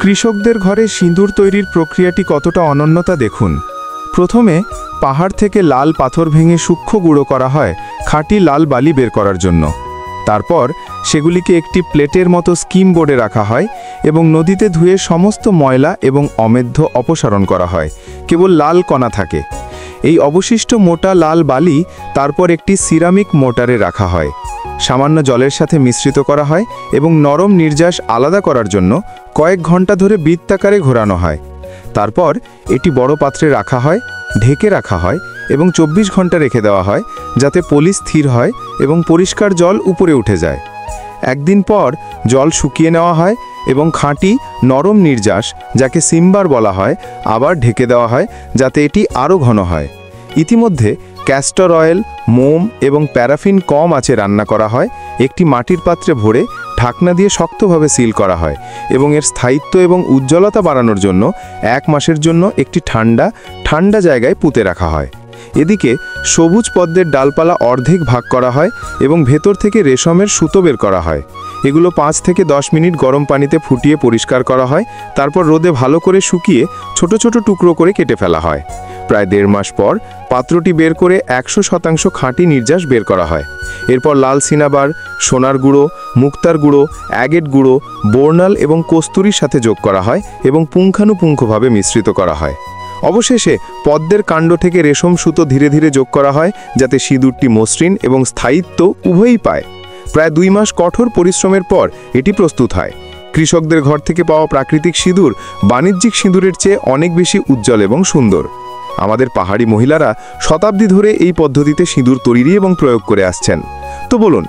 কৃষকদের ঘরে সিঁদুর তৈরির প্রক্রিয়াটি কতটা অনন্যতা দেখুন। প্রথমে পাহাড় থেকে লাল পাথর ভেঙে সূক্ষ্ম গুঁড়ো করা হয় খাঁটি লাল বালি বের করার জন্য। তারপর সেগুলিকে একটি প্লেটের মতো স্কিম বোর্ডে রাখা হয় এবং নদীতে ধুয়ে সমস্ত ময়লা এবং অমেধ্য অপসারণ করা হয়, কেবল লাল কণা থাকে। এই অবশিষ্ট মোটা লাল বালি তারপর একটি সিরামিক মোটারে রাখা হয়, সামান্য জলের সাথে মিশ্রিত করা হয় এবং নরম নির্যাস আলাদা করার জন্য কয়েক ঘন্টা ধরে বৃত্তাকারে ঘোরানো হয়। তারপর এটি বড় পাত্রে রাখা হয়, ঢেকে রাখা হয় এবং 24 ঘন্টা রেখে দেওয়া হয় যাতে পলি স্থির হয় এবং পরিষ্কার জল উপরে উঠে যায়। একদিন পর জল শুকিয়ে নেওয়া হয় এবং খাঁটি নরম নির্যাস, যাকে সিম্বার বলা হয়, আবার ঢেকে দেওয়া হয় যাতে এটি আরও ঘন হয়। ইতিমধ্যে ক্যাস্টর অয়েল, মোম এবং প্যারাফিন কম আঁচে রান্না করা হয়, একটি মাটির পাত্রে ভরে ঢাকনা দিয়ে শক্তভাবে সিল করা হয় এবং এর স্থায়িত্ব এবং উজ্জ্বলতা বাড়ানোর জন্য 1 মাসের জন্য একটি ঠান্ডা জায়গায় পুঁতে রাখা হয়। এদিকে সবুজ পদ্মের ডালপালা অর্ধেক ভাগ করা হয় এবং ভেতর থেকে রেশমের সুতো বের করা হয়। এগুলো 5 থেকে 10 মিনিট গরম পানিতে ফুটিয়ে পরিষ্কার করা হয়, তারপর রোদে ভালো করে শুকিয়ে ছোট ছোট টুকরো করে কেটে ফেলা হয়। প্রায় 1.5 মাস পর পাত্রটি বের করে 100% খাঁটি নির্যাস বের করা হয়। এরপর লাল সিনাবার, সোনার গুঁড়ো, মুক্তার গুঁড়ো, অ্যাগেট গুঁড়ো, বোর্নাল এবং কস্তুরীর সাথে যোগ করা হয় এবং পুঙ্খানুপুঙ্খভাবে মিশ্রিত করা হয়। অবশেষে পদ্মের কাণ্ড থেকে রেশম সুতো ধীরে ধীরে যোগ করা হয় যাতে সিঁদুরটি মসৃণ এবং স্থায়িত্ব উভয়ই পায়। প্রায় 2 মাস কঠোর পরিশ্রমের পর এটি প্রস্তুত হয়। কৃষকদের ঘর থেকে পাওয়া প্রাকৃতিক সিঁদুর বাণিজ্যিক সিঁদুরের চেয়ে অনেক বেশি উজ্জ্বল এবং সুন্দর। আমাদের পাহাড়ি মহিলারা শতাব্দী ধরে এই পদ্ধতিতে সিঁদুর তৈরি এবং প্রয়োগ করে আসছেন। তো বলুন,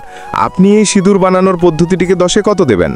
আপনি এই সিঁদুর বানানোর পদ্ধতিটিকে 10-এ কত দেবেন?